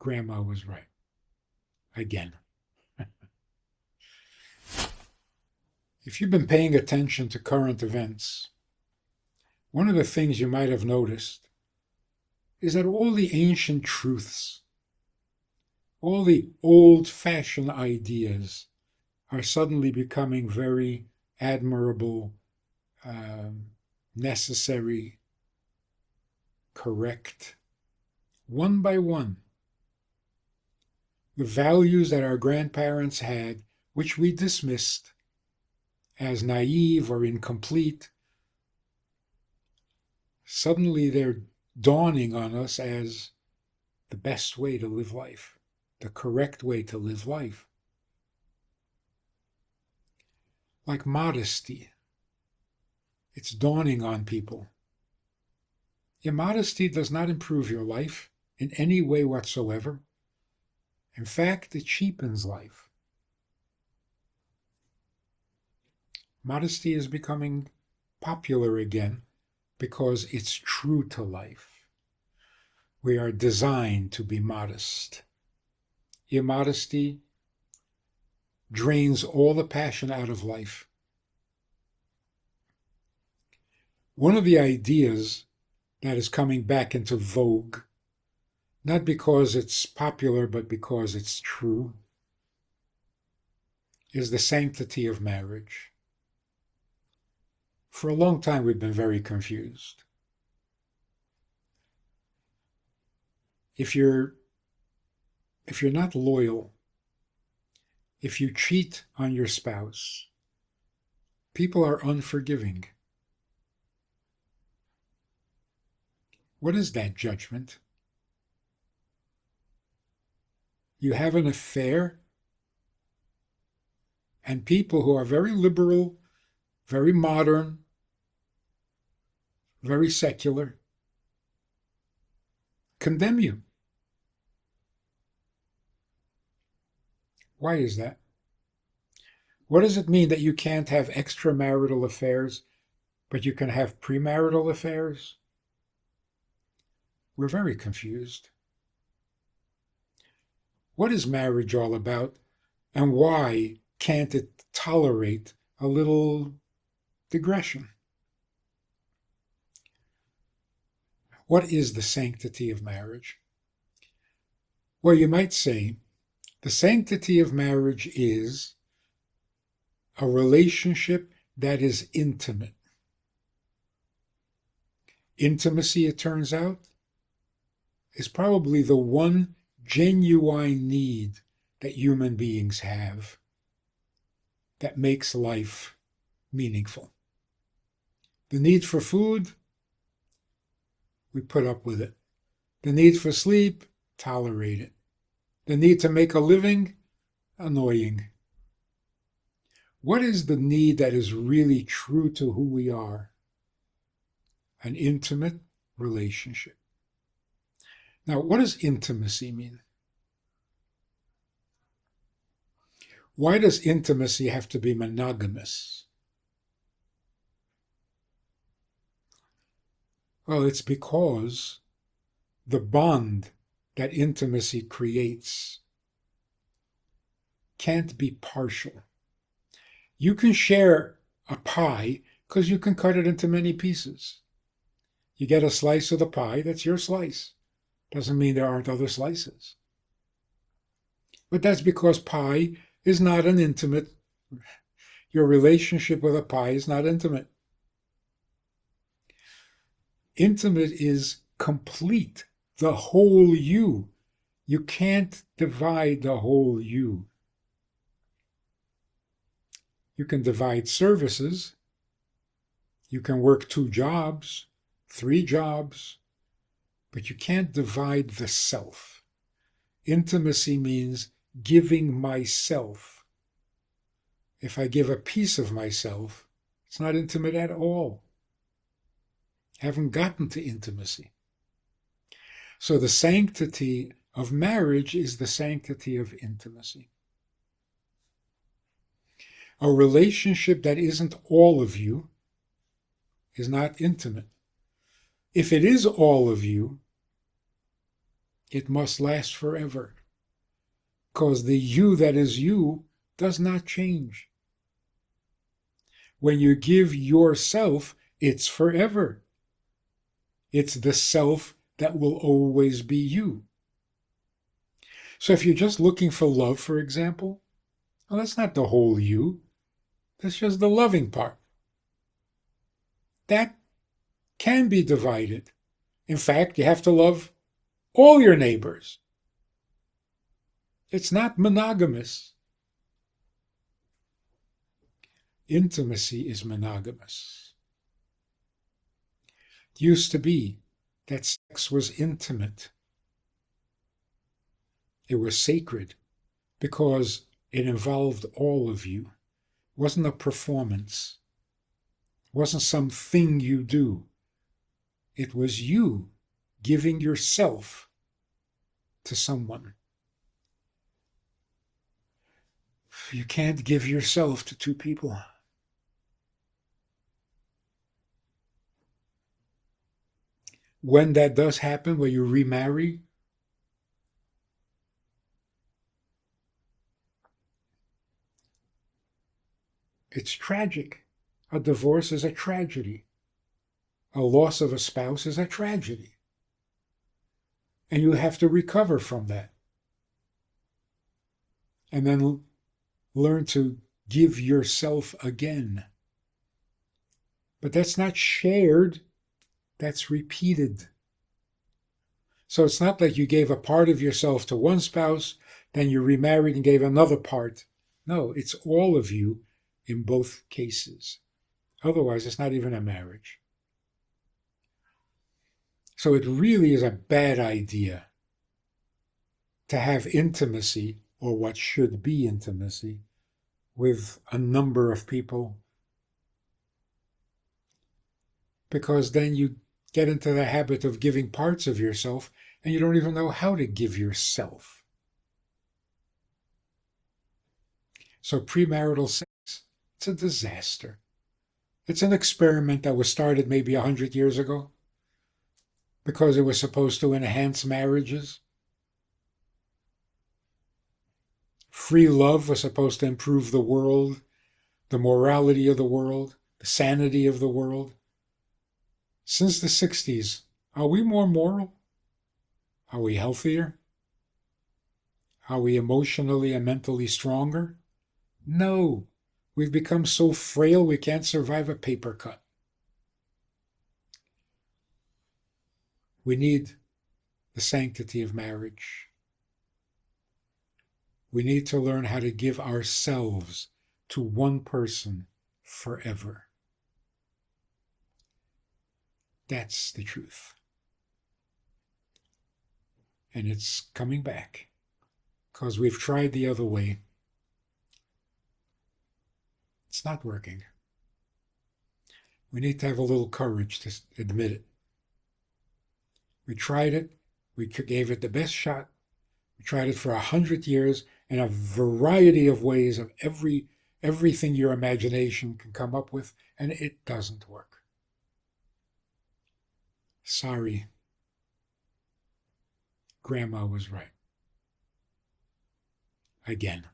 Grandma was right. Again. If you've been paying attention to current events, one of the things you might have noticed is that all the ancient truths, all the old-fashioned ideas are suddenly becoming very admirable, necessary, correct, one by one. The values that our grandparents had, which we dismissed as naive or incomplete, suddenly they're dawning on us as the best way to live life, the correct way to live life. Like modesty, it's dawning on people. Immodesty does not improve your life in any way whatsoever. In fact, it cheapens life. Modesty is becoming popular again because it's true to life. We are designed to be modest. Immodesty drains all the passion out of life. One of the ideas that is coming back into vogue, not because it's popular, but because it's true, is the sanctity of marriage. For a long time, we've been very confused. If you're not loyal, if you cheat on your spouse, people are unforgiving. What is that judgment? You have an affair, and people who are very liberal, very modern, very secular, condemn you. Why is that? What does it mean that you can't have extramarital affairs, but you can have premarital affairs? We're very confused. What is marriage all about, and why can't it tolerate a little digression? What is the sanctity of marriage? Well, you might say the sanctity of marriage is a relationship that is intimate. Intimacy, it turns out, is probably the one genuine need that human beings have that makes life meaningful. The need for food, we put up with it. The need for sleep, tolerate it. The need to make a living, annoying. What is the need that is really true to who we are? An intimate relationship. Now, what does intimacy mean? Why does intimacy have to be monogamous? Well, it's because the bond that intimacy creates can't be partial. You can share a pie because you can cut it into many pieces. You get a slice of the pie, that's your slice. Doesn't mean there aren't other slices. But that's because pie is not an intimate, your relationship with a pie is not intimate. Intimate is complete, the whole you. You can't divide the whole you. You can divide services. You can work 2 jobs, 3 jobs, but you can't divide the self. Intimacy means giving myself. If I give a piece of myself, it's not intimate at all. Haven't gotten to intimacy. So the sanctity of marriage is the sanctity of intimacy. A relationship that isn't all of you is not intimate. If it is all of you, It must last forever, because the you that is you does not change. When you give yourself, it's forever. It's the self that will always be you. So if you're just looking for love, for example, well, that's not the whole you. That's just the loving part. That can be divided. In fact, you have to love all your neighbors. It's not monogamous. Intimacy is monogamous. It used to be that sex was intimate. It was sacred because it involved all of you. It wasn't a performance. It wasn't something you do. It was you giving yourself to someone. You can't give yourself to two people. When that does happen, when you remarry, it's tragic. A divorce is a tragedy. A loss of a spouse is a tragedy. And you have to recover from that. And then learn to give yourself again. But that's not shared, that's repeated. So it's not like you gave a part of yourself to one spouse, then you remarried and gave another part. No, it's all of you in both cases. Otherwise, it's not even a marriage. So it really is a bad idea to have intimacy, or what should be intimacy, with a number of people, because then you get into the habit of giving parts of yourself and you don't even know how to give yourself. So premarital sex, it's a disaster. It's an experiment that was started maybe 100 years ago because it was supposed to enhance marriages. Free love was supposed to improve the world, the morality of the world, the sanity of the world. Since the 60s, are we more moral? Are we healthier? Are we emotionally and mentally stronger? No. We've become so frail we can't survive a paper cut. We need the sanctity of marriage. We need to learn how to give ourselves to one person forever. That's the truth. And it's coming back because we've tried the other way. It's not working. We need to have a little courage to admit it. We tried it. We gave it the best shot. We tried it for 100 years in a variety of ways of everything your imagination can come up with, and it doesn't work. Sorry. Grandma was right. Again.